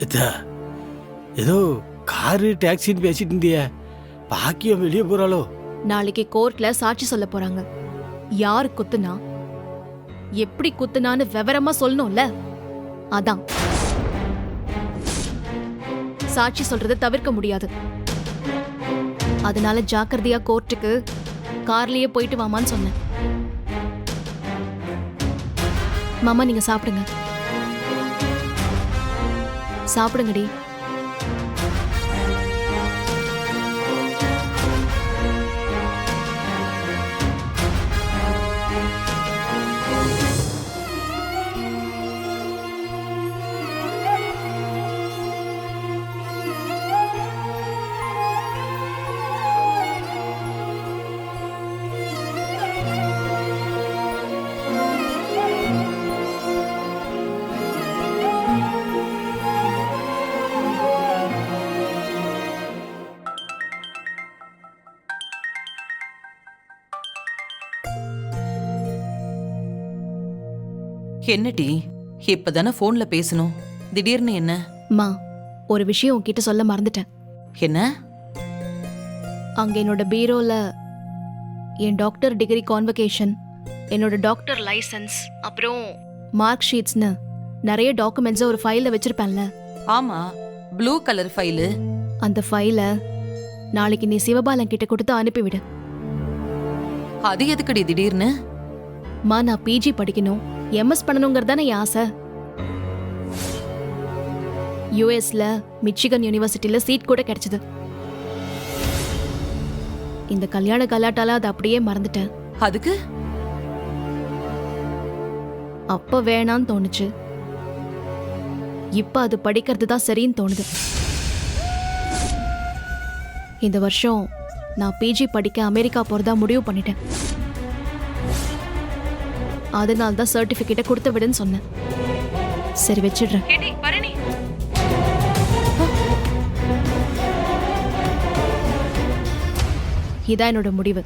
இதா, ஏதோ காரு டாக்ஸின்னு பேசிட்டு இருந்திய, பாக்கியம் வெளியே போறாளோ? நாளைக்கு கோர்ட்ல சாட்சி சொல்ல போறாங்க. யாரு குத்துனா, எப்படி குத்துனான்னு விவரமா சொல்லணும்ல. அதான் சாட்சி சொல்றதை தவிர்க்க முடியாது. அதனால ஜாக்கிரதையா கோர்ட்டுக்கு கார்லயே போயிட்டு வாமான்னு சொன்னேன். மாமா, நீங்க சாப்பிடுங்க. சாப்பிடுங்கடி. என்னடி இப்பதானே போன்ல பேசணும், திடீர்னு என்ன? மா, ஒரு விஷயம் உன்கிட்ட சொல்ல மறந்துட்டேன். என்ன? அங்க என்னோட பீரோல என் டாக்டர் டிகிரி கான்வகேஷன், என்னோட டாக்டர் லைசன்ஸ், அப்புறம் மார்க் ஷீட்ஸ்னு நிறைய டாக்குமெண்ட்ஸை ஒரு ஃபைல்ல வச்சிருப்பேன்ல. ஆமா, ப்ளூ கலர் ஃபைலு. அந்த ஃபைலை நாளைக்கு நீ சிவபாலன் கிட்ட கொடுத்து அனுப்பிவிடு. அது எதுக்குடி திடீர்னு? மா, நான் பிஜி படிக்கணும், எம்எஸ் பண்ணணுங்கிறதானே என் ஆசை. யுஎஸ்ல மிச்சிகன் யூனிவர்சிட்டியில சீட் கூட கிடைச்சது. இந்த கல்யாண கலாட்டால அதை அப்படியே மறந்துட்டேன். அதுக்கு அப்ப வேணான்னு தோணுச்சு, இப்ப அது படிக்கிறது தான் சரின்னு தோணுது. இந்த வருஷம் நான் பிஜி படிக்க அமெரிக்கா போறதா முடிவு பண்ணிட்டேன். அதனால தான் சர்டிபிகேட்டை கொடுத்து விடுன்னு சொன்னேன். சரி, வச்சிடுறேன். இதான் என்னோட முடிவு.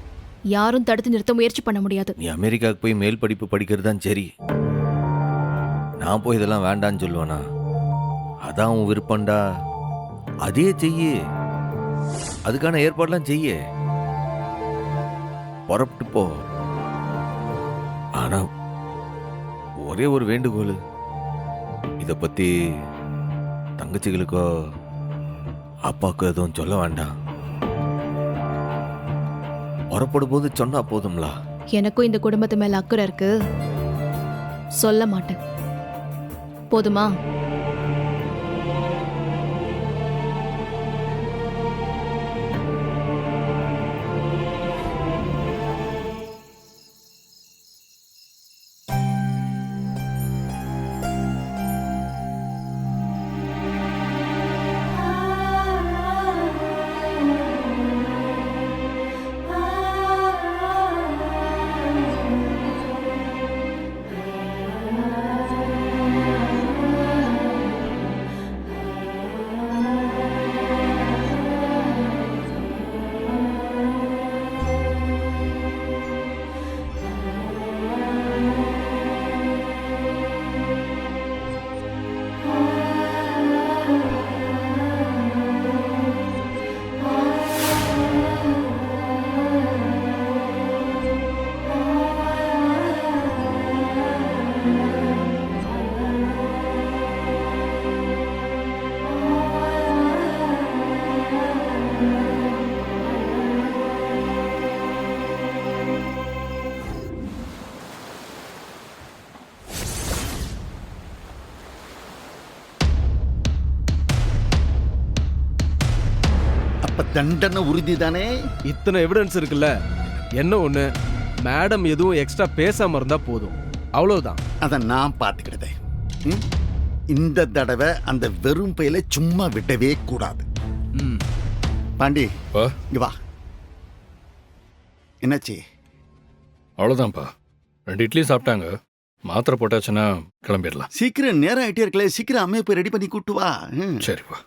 யாரும் தடுத்து நிறுத்த முயற்சி பண்ண முடியாது. நீ அமெரிக்காவுக்கு போய் மேல் படிப்பு படிக்கிறது தான் சரி. நான் போய் இதெல்லாம் வேண்டான்னு சொல்லுவேனா? அதான் உன் விருப்பம்டா, அதே செய்யு. அதுக்கான ஏற்பாடுலாம் செய்ய, புறப்பட்டு போ. ஆனா ஒரே ஒரு வேண்டுகோள், இத பத்தி தங்கச்சிகளுக்கோ அப்பாவுக்கோ எதுவும் சொல்ல வேண்டாம். புறப்படும் போது சொன்னா போதும்லா. எனக்கும் இந்த குடும்பத்து மேல அக்கறை இருக்கு, சொல்ல மாட்டேன். போதுமா? தண்டனை உறுதி தானே? இத்தனை எவிடன்ஸ் இருக்குல்ல, என்ன ஒண்ணு, மேடம் எதுவும் எக்ஸ்ட்ரா பேசாம இருந்தா போதும், அவ்வளவுதான். அதை நான் பார்த்துக்கிட்டேன். இந்த தடவை அந்த வெறும் பையில சும்மா விடவே கூடாது. பாண்டி, இங்க வா. என்னாச்சு? அவ்வளோதான்ப்பா, 2 இட்லி சாப்பிட்டாங்க, மாத்திரை போட்டாச்சுன்னா கிளம்பிடலாம். சீக்கிரம், நேரம் ஆகிட்டே இருக்கல, சீக்கிரம் அம்மையை போய் ரெடி பண்ணி கூட்டு வா. சரிப்பா.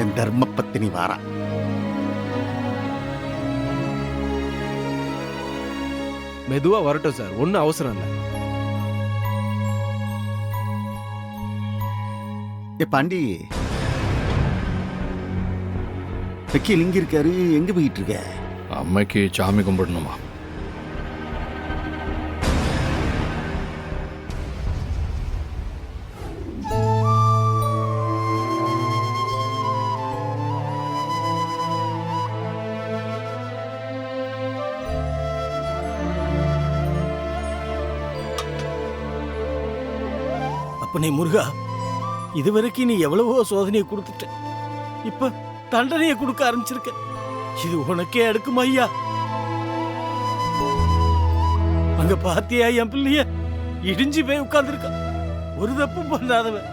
என் தர்ம பத்தினி வாரா. மெதுவா வரட்டும் சார், ஒன்றும் அவசரம் இல்லை. பாண்டி, வக்கீல் இங்க இருக்காரு, எங்க போயிட்டு இருக்க? அம்மைக்கு சாமி கும்பிடணுமா? அப்பனே முருகா, இதுவரைக்கும் நீ எவ்வளவோ சோதனையை கொடுத்துட்ட, இப்ப தண்டனையை கொடுக்க ஆரம்பிச்சிருக்க. இது உனக்கே அடுக்குமா ஐயா? அங்க பாத்தியா என் பிள்ளைய இடிஞ்சு போய் உட்கார்ந்துருக்க, ஒரு தப்பும் பண்ணாதவன்,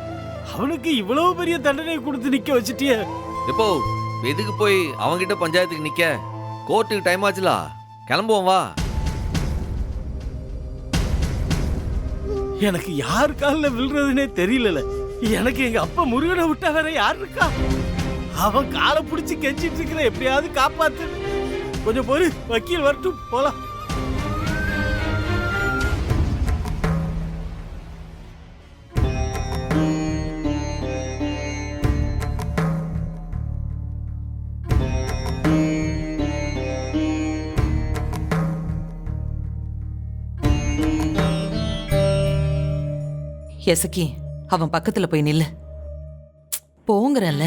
அவனுக்கு இவ்வளவு பெரிய தண்டனையை கொடுத்து நிக்க வச்சிட்டிய. எப்போ எதுக்கு போய் அவங்கிட்ட பஞ்சாயத்துக்கு நிக்க? கோர்ட்டுக்கு டைம் ஆச்சுலா, கிளம்புவோம் வா. எனக்கு யார் காலில் விழுறதுனே தெரியல. எனக்கு எங்க அப்பா முருகனை விட்டா வேற யார் இருக்கா? அவன் காலை பிடிச்சி கெஞ்சிட்டு இருக்கிற, எப்படியாவது காப்பாத்து. கொஞ்சம் பொறு, வக்கீல் வரட்டும், போலாம். எசக்கி, அவன் பக்கத்துல போய் நில்லு. போங்கறல்ல.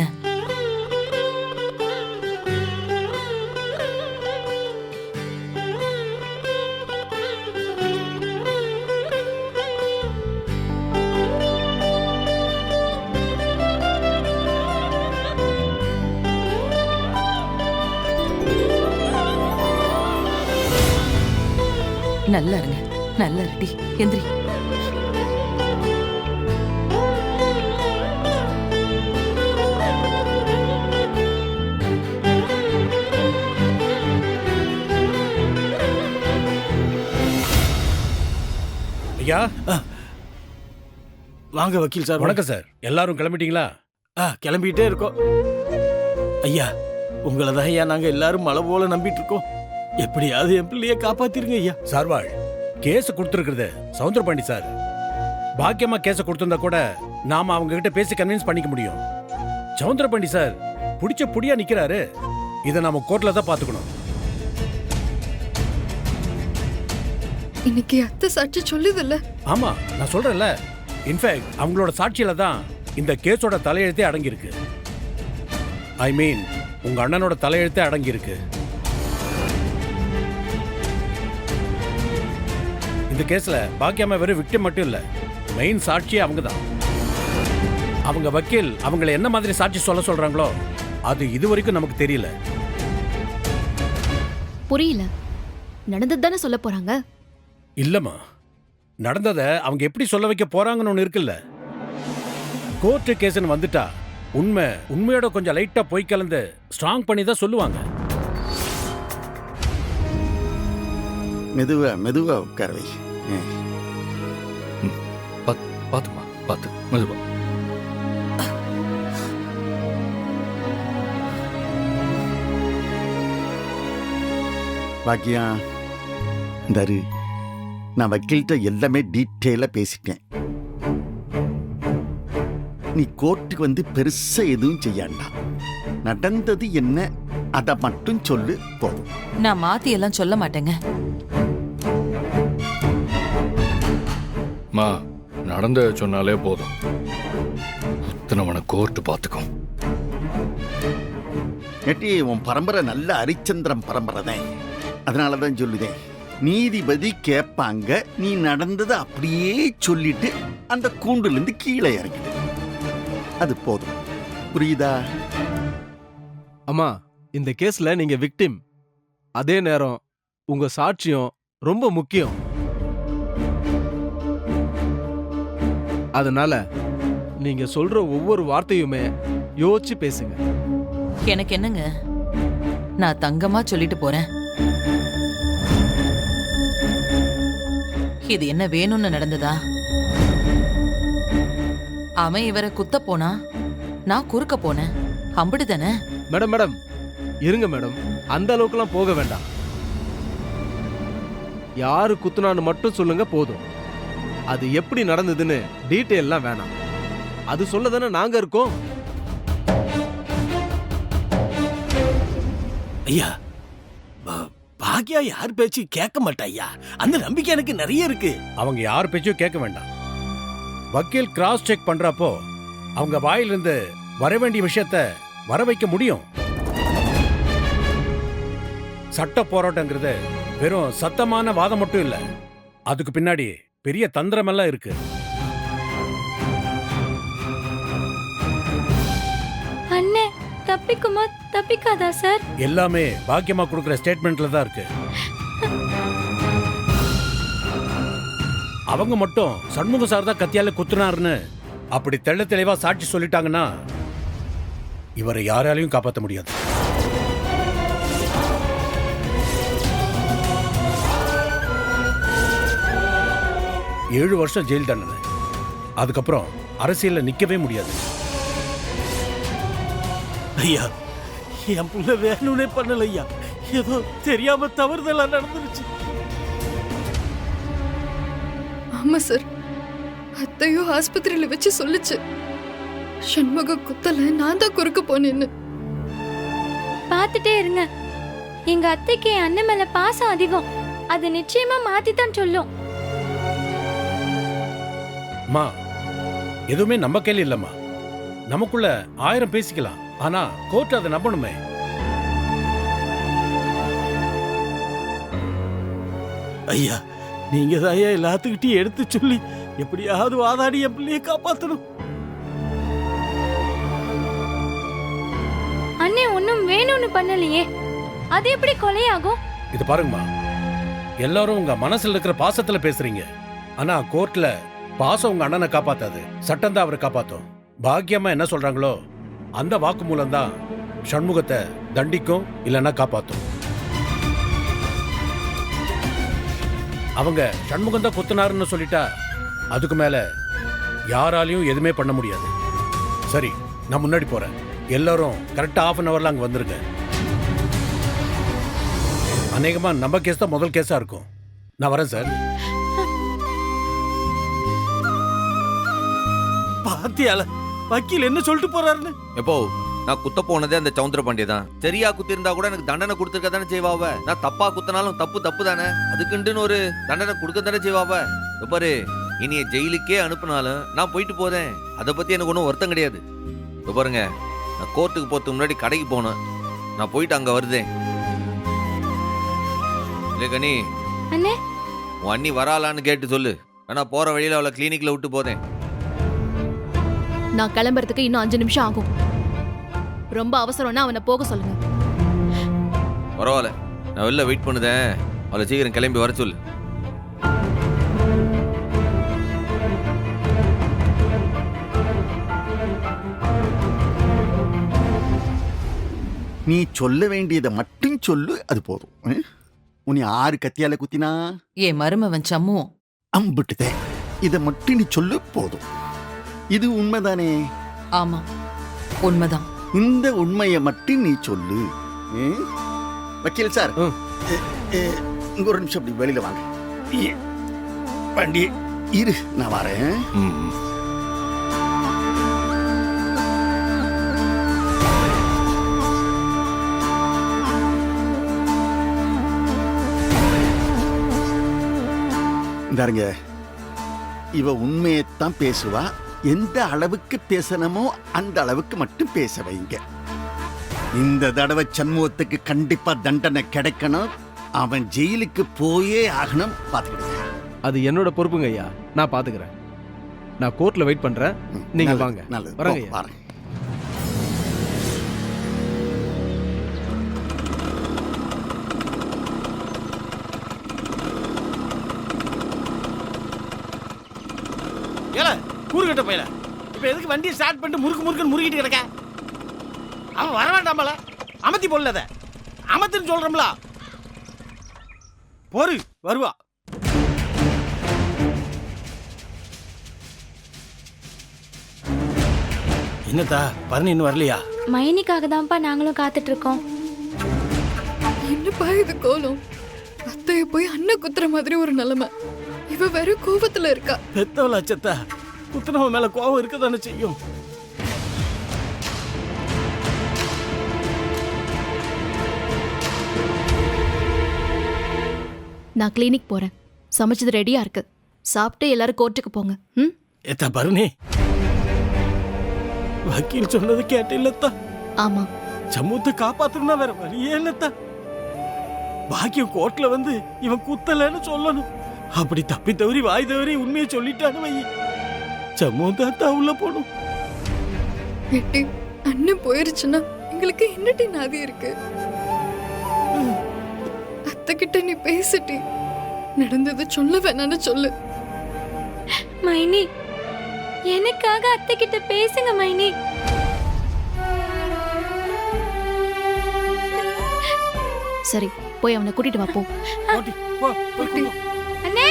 நல்லா இருங்க, நல்லா இருடி, எந்திரி. ஐயா, வாங்க வக்கீல் சார். வணக்கம் சார். எல்லாரும் கிளம்பிட்டீங்களா? கிளம்பிட்டே இருக்கோம் ஐயா. உங்களை தான் ஐயா நாங்க எல்லாரும் மலை போல நம்பிட்டு இருக்கோம். எப்படியாவது என் பிள்ளைய காப்பாத்திருங்க ஐயா. சார்வாள், கேஸ் கொடுத்துருக்கிறது சவுந்தரபாண்டி சார். பாக்கியமா கேஸ கொடுத்திருந்தா கூட நாம அவங்க கிட்ட பேசி கன்வின்ஸ் பண்ணிக்க முடியும். சவுந்தரபாண்டி சார் புடிச்ச புடியா நிக்கிறாரு. இதை நாம கோர்ட்ல தான் பாத்துக்கணும். இன்னைக்கு அத்தை சாட்சி சொல்லுதில்ல. ஆமா, நான் சொல்றேன்ல. இன்ஃபேக்ட் அவங்களோட சாட்சியில தான் இந்த கேஸோட தலையெழுத்தே அடங்கி இருக்கு. ஐ மீன், உங்க அண்ணனோட தலையெழுத்தே அடங்கி இருக்கு. இந்த கேஸ்ல பாக்கியம்மா வெறும் விக்டிம் மட்டும் இல்ல, மெயின் சாட்சியே அவங்க தான். அவங்க வக்கீல் அவங்களை என்ன மாதிரி சாட்சி சொல்ல சொல்றாங்களோ அது இதுவரைக்கும் நமக்கு தெரியல. புரியல, நடந்தது தானே சொல்ல போறாங்க. இல்லம்மா, நடந்ததை அவங்க எப்படி சொல்ல வைக்க போறாங்கன்னு ஒன்று இருக்குல்ல. கோர்ட்டு கேஸ்ன்னு வந்துட்டா உண்மையோட கொஞ்சம் லைட்டா போய் கலந்து ஸ்ட்ராங் பண்ணி தான் சொல்லுவாங்க. மெதுவா மெதுவா உட்கார வை. பாத்துமா, பாத்து மெதுவா. பாக்கியா, தரு, நான் வக்கீல்கிட்ட எல்லாமே டீட்டெயிலாக பேசிட்டேன். நீ கோர்ட்டுக்கு வந்து பெருசா எதுவும் செய்யாண்டா. நடந்தது என்ன அதை மட்டும் சொல்லு போதும். நான் மாத்தி எல்லாம் சொல்ல மாட்டேங்க. மா, நடந்த சொன்னாலே போதும். அத்தனை கோர்ட்டு பார்த்துக்கும். ஏட்டி, உன் பரம்பரை நல்ல ஹரிச்சந்திரன் பரம்பரை தான். அதனால தான் சொல்லுதேன், நீதிபதி கேட்பாங்க, நீ நடந்ததை அப்படியே சொல்லிட்டு அந்த கூண்டுலேருந்து கீழே இறங்கிடு. அது போதும், புரியுதா? அம்மா, இந்த கேஸ்ல நீங்க விக்டிம். அதே நேரம் உங்க சாட்சியம் ரொம்ப முக்கியம். அதனால நீங்க சொல்ற ஒவ்வொரு வார்த்தையுமே யோசிச்சு பேசுங்க. எனக்கு என்னங்க, நான் தங்கமா சொல்லிட்டு போறேன். இது என்ன வேணும்னு நடந்ததா? அவன் இவரை குத்த போனா, நான் குறுக்க போனேன். அம்பிடுதானே? மேடம் மேடம் இருங்க மேடம், அந்த அளவுக்குலாம் போக வேண்டாம். யாரு குத்துனான்னு மட்டும் சொல்லுங்க போதும். அது எப்படி நடந்ததுன்னு டீட்டெயில்லாம் வேணாம். அது சொல்ல தானே நாங்க இருக்கோம். ஐயா, பாக்கியா யார் பேச்சு கேட்க மாட்டா ஐயா. அந்த நம்பிக்கை எனக்கு நிறைய இருக்கு. அவங்க யார் பேச்சும் கேட்க வேண்டாம். வக்கீல் கிராஸ் செக் பண்றப்போ அவங்க வாயிலிருந்து வர வேண்டிய விஷயத்த வர வைக்க முடியும். சட்ட போராட்டங்கிறது வெறும் சத்தமான வாதம் மட்டும் இல்ல, அதுக்கு பின்னாடி பெரிய தந்திரமெல்லாம் இருக்கு. அண்ணே, தப்பிக்குமா தப்பிக்காதா சார்? எல்லாமே பாக்கியமா கொடுக்கிற ஸ்டேட்மெண்ட்ல தான் இருக்கு. அவங்க மட்டும் சண்முக சார் தான் கத்தியால குத்துனாருன்னு அப்படி தெள்ள தெளிவா சாட்சி சொல்லிட்டாங்கன்னா இவரை யாராலையும் காப்பாற்ற முடியாது. ஏழு வருஷம் ஜெயில் தண்டனை, அதுக்கப்புறம் அரசியல்ல நிக்கவே முடியாது. ஐயா, என் புள்ள வேணும்னே பண்ணல ஐயா. ஏதோ தெரியாம தவறுதலா நடந்துருச்சு. ஆமா சார், அத்தையும் ஆஸ்பத்திரியில வச்சு சொல்லுச்சு, சண்முக குத்தல நான் தான் குறுக்க போனேன்னு. பார்த்துட்டே இருங்க. எங்க அத்தைக்கு என் அண்ணன் மேல பாசம் அதிகம். அது நிச்சயமா மாத்தித்தான் சொல்லும். அம்மா, எதுவுமே நம்ம கையில இல்லம்மா. நமக்குள்ள 1000 பேசிக்கலாம், ஆனா கோர்ட் அதை நம்பணுமே. ஐயா, நீங்க தான் ஐயா எல்லாத்துக்கிட்டையும் எடுத்து சொல்லி எப்படியாவது வாதாடி என் பிள்ளையை காப்பாத்தணும். அண்ணே ஒன்னும் வேணும்னு பண்ணலையே, அது எப்படி கொலையாகும்? இது பாருங்கம்மா, எல்லாரும் உங்க மனசுல இருக்கிற பாசத்துல பேசுறீங்க. ஆனா கோர்ட்ல பாசம் உங்க அண்ணனை காப்பாத்தாது, சட்டம் தான் அவரை காப்பாத்தும். பாக்கியம்மா என்ன சொல்றாங்களோ அந்த வாக்குமூலம் தான் சண்முகத்தை தண்டிக்கும், இல்லைன்னா காப்பாத்தும். அவங்க சண்முகம் தான் குத்துனாருன்னு சொல்லிட்டா அதுக்கு மேல யாராலையும் எதுவுமே பண்ண முடியாது. சரி, நான் முன்னாடி போறேன். எல்லாரும் கரெக்டா 1/2 hourல அங்க வந்துருங்க. அநேகமா நம்ம கேஸ் தான் முதல் கேஸா இருக்கும். நான் வரேன் சார். பாத்தியால வக்கீல் என்ன சொல்லிட்டு போறாருன்னு. எப்போ நான் குத்த போனதே அந்த சவுந்தர பாண்டிய தான். சரியா குத்திருந்தா கூட எனக்கு தண்டனை கொடுத்துருக்க தானே செய்வாவ. நான் தப்பா குத்தினாலும் தப்பு தப்பு தானே, அதுக்குன்னு ஒரு தண்டனை கொடுக்க தானே செய்வாவ. பாரு, இனிய ஜெயிலுக்கே அனுப்புனாலும் நான் போயிட்டு போறேன். அதை பத்தி எனக்கு ஒன்றும் வருத்தம் கிடையாது. பாருங்க, நான் கோர்ட்டுக்கு போறதுக்கு முன்னாடி கடைக்கு போனேன். நான் போயிட்டு அங்க வருதேன். இல்லை கனி, அண்ணே, உன் அண்ணி வராளான்னு கேட்டு சொல்லு. நான் போற வழியில அவளை கிளினிக்ல விட்டு போதேன். நான் கிளம்புறதுக்கு இன்னும் 5 நிமிஷம் ஆகும். ரொம்ப அவசரம்னா அவனை போக சொல்லுங்க. பரவாயில்ல, நான் வெளில வெயிட் பண்ணுதேன். அவளை சீக்கிரம் கிளம்பி வர சொல்லு. நீ சொல்ல வேண்டியதை மட்டும் சொல்லு, அது போதும். உன்னை 6 கத்தியால குத்தினா என் மருமவன் சம்முவும். அம்பிட்டுதே. இதை மட்டும் நீ சொல்லு, போதும். இது உண்மைதானே? ஆமா, உண்மைதான். இந்த உண்மையை மட்டும் நீ சொல்லு. வக்கீல் சார், இங்க ஒரு நிமிஷம் அப்படி வெளியில வாங்க. வண்டி இரு, நான் வரேன். இந்தாருங்க, இவ உண்மையைத்தான் பேசுவா. எந்த அளவுக்கு பேசணுமோ அந்த அளவுக்கு மட்டும் பேச வைங்க. இந்த தடவை சண்முகத்துக்கு கண்டிப்பா தண்டனை கிடைக்கணும். அவன் ஜெயிலுக்கு போயே ஆகணும். பாத்துக்கிடுங்க. அது என்னோட பொறுப்புங்க ஐயா, நான் பாத்துக்கிறேன். நான் கோர்ட்ல வெயிட் பண்றேன். நீங்க வாங்க. நல்லது, வரேங்க ஐயா. வரேன். ஏல கூறுகட்ட போயில, இப்ப எதுக்கு வண்டியை ஸ்டார்ட் பண்ணிட்டு முறுக்குன்னு முறுக்கிட்டு கிடக்க? அவன் வர வேண்டாமல, அமத்தி போடல. அமத்துன்னு சொல்றோம்ல, போரு வருவா. என்னத்தா பரணி இன்னும் வரலையா? மைனிக்காக தான்ப்பா நாங்களும் காத்துட்டு இருக்கோம். என்னப்பா இது கோலம்? அத்தைய போய் அண்ணன் குத்துற மாதிரி ஒரு நிலைமை. இவ வேற கோபத்துல இருக்கா. பெத்தவள அச்சத்தா, குத்துனவன் மேல கோவம் இருக்க தானே செய்யும். நான் கிளினிக் போறேன். சமைச்சது ரெடியா இருக்கு. சாப்பிட்டு எல்லாரும் கோர்ட்டுக்கு போங்க. ம்? ஏத்தா பரணி, வக்கீல் சொன்னது கேட்டில்லத்தா. ஆமா. சமூகத்தை காப்பாத்தணும்னா வேற வழியே இல்லத்தா. பாக்கியம் கோர்ட்ல வந்து இவன் குத்தலன்னு சொல்லணும். அப்படி தப்பி தவறி வாய் தவறி உண்மையை சொல்லிட்டான்னு வை, சமூகத்தா உள்ள போடும். ஏட்டி, அண்ணன் போயிருச்சுன்னா எங்களுக்கு என்னடி நாதி இருக்கு? அத்தை கிட்ட நீ பேசிட்டி, நடந்தது சொல்ல வேணான்னு சொல்லு. மைனி, எனக்காக அத்தை கிட்ட பேசுங்க மைனி. சரி, போய் அவனை கூட்டிட்டு வா போ. ஓட்டி, போ, போய் கூட்டு வா. அண்ணே,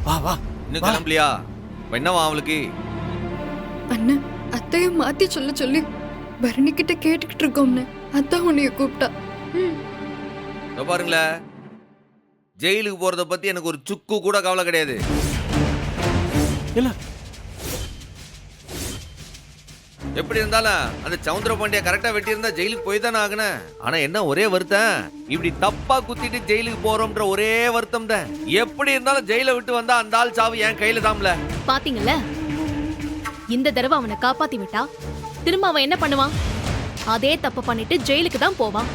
வா வா. இன்னும் கிளம்பலையா? என்னவா அவளுக்கு? அண்ணன் அத்தைய மாத்தி சொல்ல சொல்லி பரணி கிட்ட கேட்டுக்கிட்டு இருக்கோம்னு அதான் உன்னைய கூப்பிட்டா. இதோ பாருங்களேன், ஜெயிலுக்கு போறத பத்தி எனக்கு ஒரு சுக்கு கூட கவலை கிடையாது. இல்ல, எப்படி இருந்தாலும் அந்த சவுந்தர பாண்டிய கரெக்டா வெட்டி இருந்தா ஜெயிலுக்கு போய் தானே ஆகணும். ஆனா என்ன ஒரே வருத்தம், இப்படி தப்பா குத்திட்டு ஜெயிலுக்கு போறோம்ன்ற ஒரே வருத்தம் தான். எப்படி இருந்தாலும் ஜெயில விட்டு வந்தா அந்த ஆள் சாவு என் கையில தான்ல. பாத்தீங்கல்ல, இந்த தடவை அவனை காப்பாத்தி விட்டா திரும்ப அவன் என்ன பண்ணுவான்? அதே தப்பு பண்ணிட்டு ஜெயிலுக்கு தான் போவான்.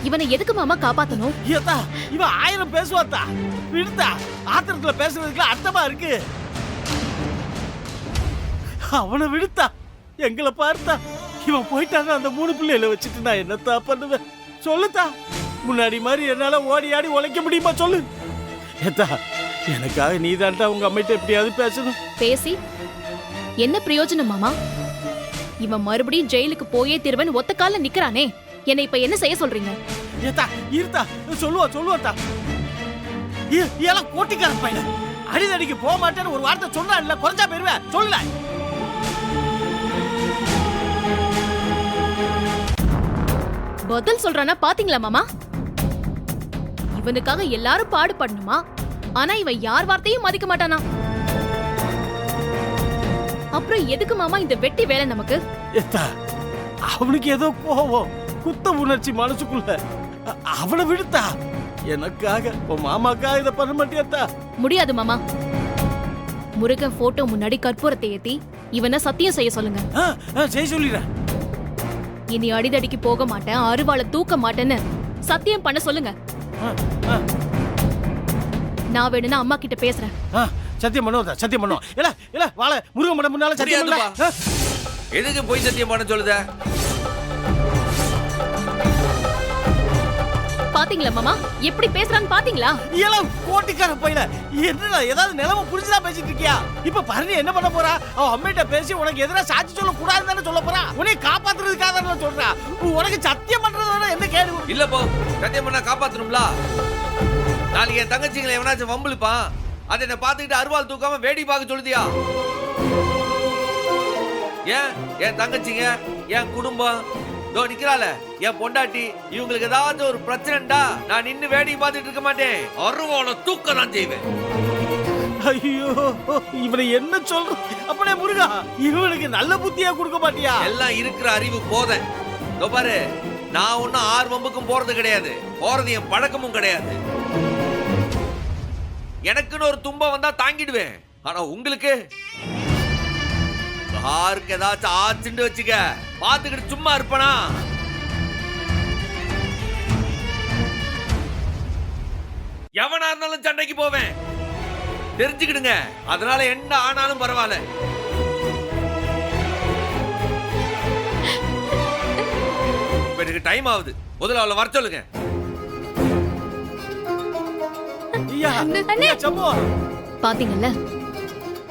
இவனை எதுக்கு மாமா காப்பாத்தணும்? ஏத்தா, இவன் 1000 பேசுவாத்தா. விடுத்தா, ஆத்திரத்துல பேசுறதுக்கு அர்த்தமா இருக்கு. அவனை விடுத்தா, எங்களை பார்த்தா. இவன் போயிட்டாங்க, அந்த 3 பிள்ளைகளை வச்சுட்டு நான் என்னத்தா பண்ணுவேன் சொல்லுத்தா? முன்னாடி மாதிரி என்னால ஓடி ஆடி உழைக்க முடியுமா சொல்லு? ஏத்தா, எனக்காக நீ தான்டா உங்க அம்மிட்ட எப்படியாவது பேசணும். பேசி என்ன பிரயோஜனம் மாமா? இவன் மறுபடியும் ஜெயிலுக்கு போயே திருவன் ஒத்த கால்ல நிக்கிறானே. என்னை இப்ப என்ன செய்ய சொல்றீங்க? ஏத்தா, இருத்தா, சொல்லுவாத்தா. ஏலாம் கோட்டிக்கார பையன், அடிதடிக்கு போக மாட்டேன்னு ஒரு வார்த்தை சொன்னா இல்ல, குறைஞ்சா போயிருவேன் சொல்லல. பதில் சொல்றானா பாத்தீங்களா மாமா? இவனுக்காக எல்லாரும் பாடுபடணுமா? ஆனா இவன் யார் வார்த்தையும் மதிக்க மாட்டானா. அப்புறம் எதுக்கு மாமா இந்த வெட்டி வேலை நமக்கு? ஏத்தா, அவனுக்கு ஏதோ கோவம், குத்த உணர்ச்சி மனசுக்குள்ள. அவனை விடுத்தா. எனக்காக உன் மாமாக்காக இதை பண்ண மாட்டியாத்தா? முடியாது மாமா. முருகன் போட்டோ முன்னாடி கற்பூரத்தை ஏத்தி இவனை சத்தியம் செய்ய சொல்லுங்க. செய்ய சொல்லிடுறேன். இனி அடிதடிக்கு போக மாட்டேன், அருவாளை தூக்க மாட்டேன்னு சத்தியம் பண்ண சொல்லுங்க. நான் வேணும்னா அம்மா கிட்ட பேசுறேன். சத்தியம் பண்ணுவதா? சத்தியம் பண்ணுவோம். இல்ல வாழ முருகன் மடம் முன்னால சத்தியம் பண்ணல. எதுக்கு போய் சத்தியம் பண்ண சொல்லுத? பாத்தீங்களா மாமா எப்படி பேசுறான்னு? பாத்தீங்களா? ஏலாம் கோட்டிக்கார பையல, என்னடா ஏதாவது நிலம புரிஞ்சுதா பேசிட்டு இருக்கியா? இப்ப பரணி என்ன பண்ண போறா? அவ அம்மிட்ட பேசி உனக்கு எதிரா சாட்சி சொல்ல கூடாதுன்னு சொல்ல போறா. உன்னை காப்பாத்துறதுக்காக தான் சொல்றா. உனக்கு சத்தியம் பண்றதோட என்ன கேடு? இல்ல போ, சத்தியம் பண்ணா காப்பாத்தணும்ல. நாளைக்கு என் தங்கச்சிங்களை எவனாச்சும் வம்பிழுப்பான், அதை என்ன பார்த்துக்கிட்டு அருவாள் தூக்காம வேடி பார்க்க சொல்லுதியா? ஏன் என் தங்கச்சிங்க, என் குடும்பம், இதோ நிக்கிறாள என் பொண்டாட்டி, இவங்களுக்கு ஏதாவது ஒரு பிரச்சனைடா நான் நின்னு வேடி பார்த்துட்டு இருக்க மாட்டேன். அருவாளை தூக்க நான் செய்வேன். ஐயோ, இவனை என்ன சொல்ற? அப்படியே முருகா, இவனுக்கு நல்ல புத்தியா கொடுக்க மாட்டியா? எல்லாம் இருக்கிற அறிவு போத. இதோ பாரு, நான் ஒன்னும் ஆர்வம்புக்கும் போறது கிடையாது, போறது என் பழக்கமும் கிடையாது. எனக்குன்னு ஒரு துன்பம் வந்தா தாங்கிடுவேன். ஆனா உங்களுக்கு யாருக்கு ஏதாச்சும் ஆச்சுன்னு வச்சுக்க, பாத்துக்கிட்டு சும்மா இருப்பனா? எவனா இருந்தாலும் சண்டைக்கு போவேன், தெரிஞ்சுக்கிடுங்க. அதனால என்ன ஆனாலும் பரவாயில்ல. எனக்கு டைம் ஆகுது, முதல்ல அவளை வர சொல்லுங்க.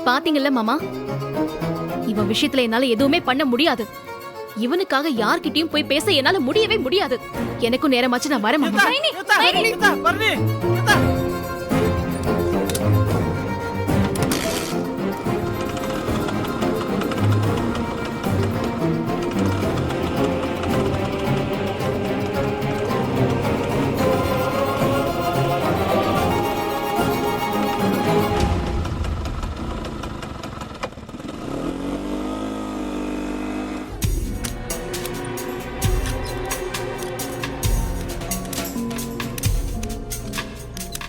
பாத்தீங்கல்ல மாமா, இவன் விஷயத்துல என்னால எதுவுமே பண்ண முடியாது. இவனுக்காக யார்கிட்டயும் போய் பேச என்னால முடியவே முடியாது. எனக்கும் நேரமாச்சு, நான் வரேன் மாமா. பரணி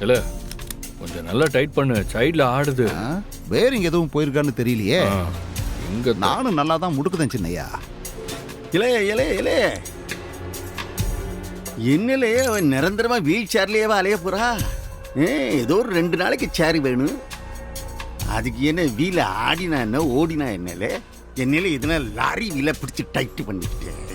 இல்ல கொஞ்சம் நல்லா டைட் பண்ணு, சைடுல ஆடுது. வேரிங் எதுவும் போயிருக்கான்னு தெரியலையே. ஆ, இங்க நானும் நல்லா தான் முடுக்குதேன் சின்னையா. இலே என்னலையே அவன் நிரந்தரமா வீல் சேர்லயேவா அலைய போறா? ஏதோ ஒரு 2 நாளைக்கு சேர் வேணும். அதுக்கு என்ன வீல ஆடினா என்ன ஓடினா என்னலே? என்னல இதனால லாரி வீல பிடிச்சி டைட் பண்ணிட்டேன்.